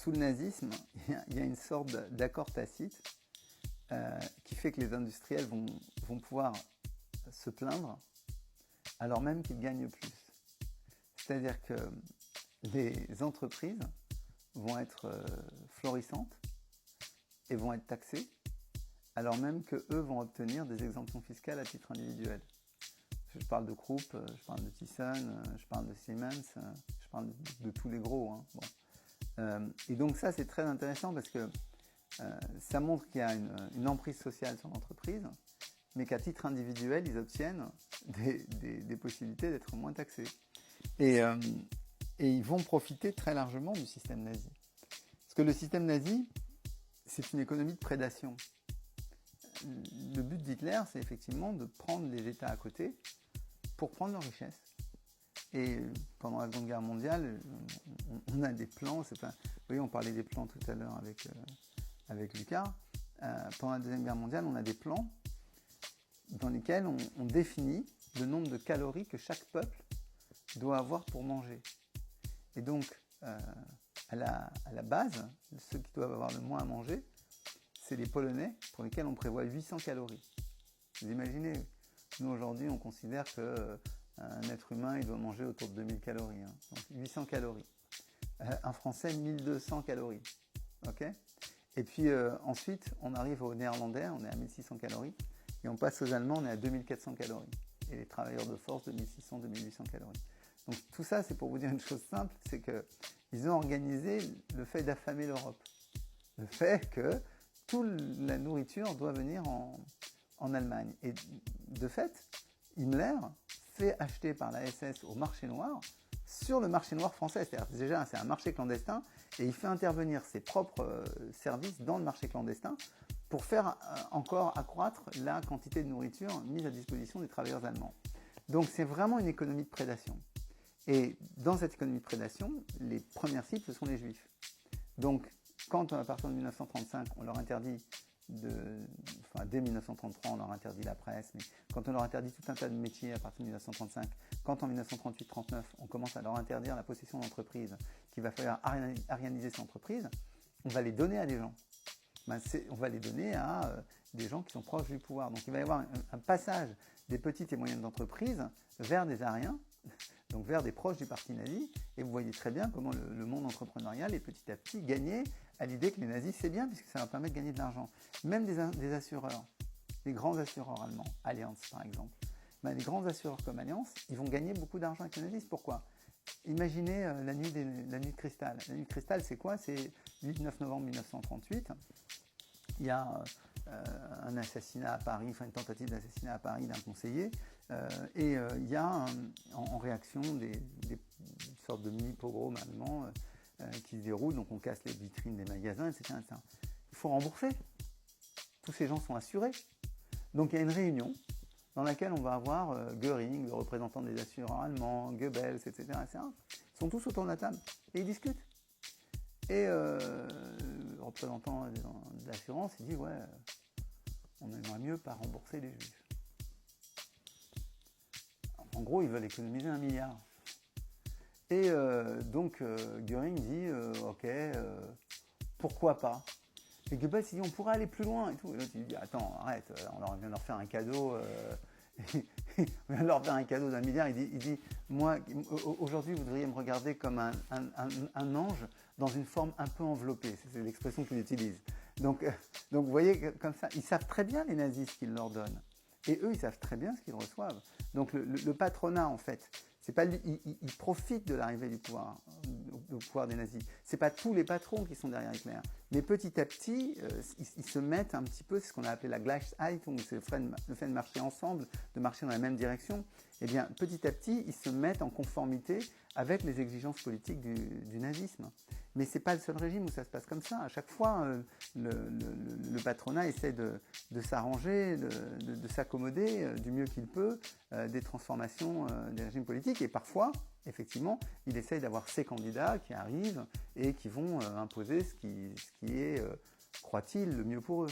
sous le nazisme, il y a une sorte d'accord tacite qui fait que les industriels vont pouvoir se plaindre alors même qu'ils gagnent plus. C'est-à-dire que les entreprises vont être florissantes et vont être taxées alors même qu'eux vont obtenir des exemptions fiscales à titre individuel. Je parle de Krupp, je parle de Thyssen, je parle de Siemens, je parle de tous les gros. Hein. Bon. Et donc ça, c'est très intéressant parce que ça montre qu'il y a une emprise sociale sur l'entreprise, mais qu'à titre individuel, ils obtiennent des possibilités d'être moins taxés. Et ils vont profiter très largement du système nazi. Parce que le système nazi, c'est une économie de prédation. Le but d'Hitler, c'est effectivement de prendre les États à côté pour prendre leur richesse. Et pendant la Seconde Guerre mondiale, on a des plans. Vous voyez, on parlait des plans tout à l'heure avec Lucas. Pendant la Deuxième Guerre mondiale, on a des plans dans lesquels on définit le nombre de calories que chaque peuple doit avoir pour manger. Et donc, à la base, ceux qui doivent avoir le moins à manger, c'est les Polonais, pour lesquels on prévoit 800 calories. Vous imaginez, nous aujourd'hui, on considère qu'un être humain, il doit manger autour de 2000 calories. Hein. Donc 800 calories. Un Français, 1200 calories. Ok ? Et puis ensuite, on arrive aux Néerlandais, on est à 1600 calories. Et on passe aux Allemands, on est à 2400 calories. Et les travailleurs de force, de 1600, 2800 calories. Donc tout ça, c'est pour vous dire une chose simple, c'est qu'ils ont organisé le fait d'affamer l'Europe. Le fait que toute la nourriture doit venir en Allemagne. Et de fait, Himmler fait acheter par la SS au marché noir, sur le marché noir français. C'est-à-dire déjà, c'est un marché clandestin, et il fait intervenir ses propres services dans le marché clandestin pour faire encore accroître la quantité de nourriture mise à disposition des travailleurs allemands. Donc c'est vraiment une économie de prédation. Et dans cette économie de prédation, les premières cibles, ce sont les Juifs. Donc, quand à partir de 1935, on leur interdit dès 1933, on leur interdit la presse, mais quand on leur interdit tout un tas de métiers à partir de 1935, quand en 1938-39, on commence à leur interdire la possession d'entreprise, qu'il va falloir arianiser ces entreprises, on va les donner à des gens. On va les donner à des gens qui sont proches du pouvoir. Donc il va y avoir un passage des petites et moyennes entreprises vers des ariens, donc vers des proches du parti nazi, et vous voyez très bien comment le monde entrepreneurial est petit à petit gagné à l'idée que les nazis c'est bien, puisque ça leur permet de gagner de l'argent. Même des assureurs, les grands assureurs allemands, Allianz par exemple, les grands assureurs comme Allianz, ils vont gagner beaucoup d'argent avec les nazis. Pourquoi ? Imaginez la nuit de cristal. La nuit de cristal, c'est quoi ? C'est 8-9 novembre 1938. Il y a un assassinat à Paris, enfin une tentative d'assassinat à Paris d'un conseiller, et il y a en réaction des sortes de mini-pogroms allemands qui se déroulent, donc on casse les vitrines des magasins, etc., etc. Il faut rembourser. Tous ces gens sont assurés. Donc il y a une réunion dans laquelle on va avoir Göring, le représentant des assureurs allemands, Goebbels, etc., etc. Ils sont tous autour de la table et ils discutent. Et le représentant de l'assurance, il dit « Ouais, on aimerait mieux pas rembourser les Juifs. » En gros, ils veulent économiser 1 milliard. Et donc, Göring dit « Ok, pourquoi pas ?» Et Goebbels, il dit « On pourrait aller plus loin. » Et tout. Et l'autre, il dit « Attends, arrête, on vient de leur faire un cadeau. On vient de leur faire un cadeau d'1 milliard. » Il dit « Moi, aujourd'hui, vous devriez me regarder comme un ange dans une forme un peu enveloppée. » C'est l'expression qu'il utilise. Donc, vous voyez, comme ça, ils savent très bien, les nazis, ce qu'ils leur donnent. Et eux, ils savent très bien ce qu'ils reçoivent. Donc, le patronat, en fait, c'est pas il profite de l'arrivée du pouvoir, au pouvoir des nazis. C'est pas tous les patrons qui sont derrière Hitler. Mais petit à petit, ils se mettent un petit peu, c'est ce qu'on a appelé la Gleichschaltung, c'est le fait de marcher ensemble, de marcher dans la même direction. Eh bien, petit à petit, ils se mettent en conformité avec les exigences politiques du nazisme. Mais c'est pas le seul régime où ça se passe comme ça. À chaque fois, le patronat essaie de s'arranger, de s'accommoder du mieux qu'il peut des transformations des régimes politiques. Et parfois, effectivement, il essaye d'avoir ces candidats qui arrivent et qui vont imposer ce qui est, croit-il, le mieux pour eux.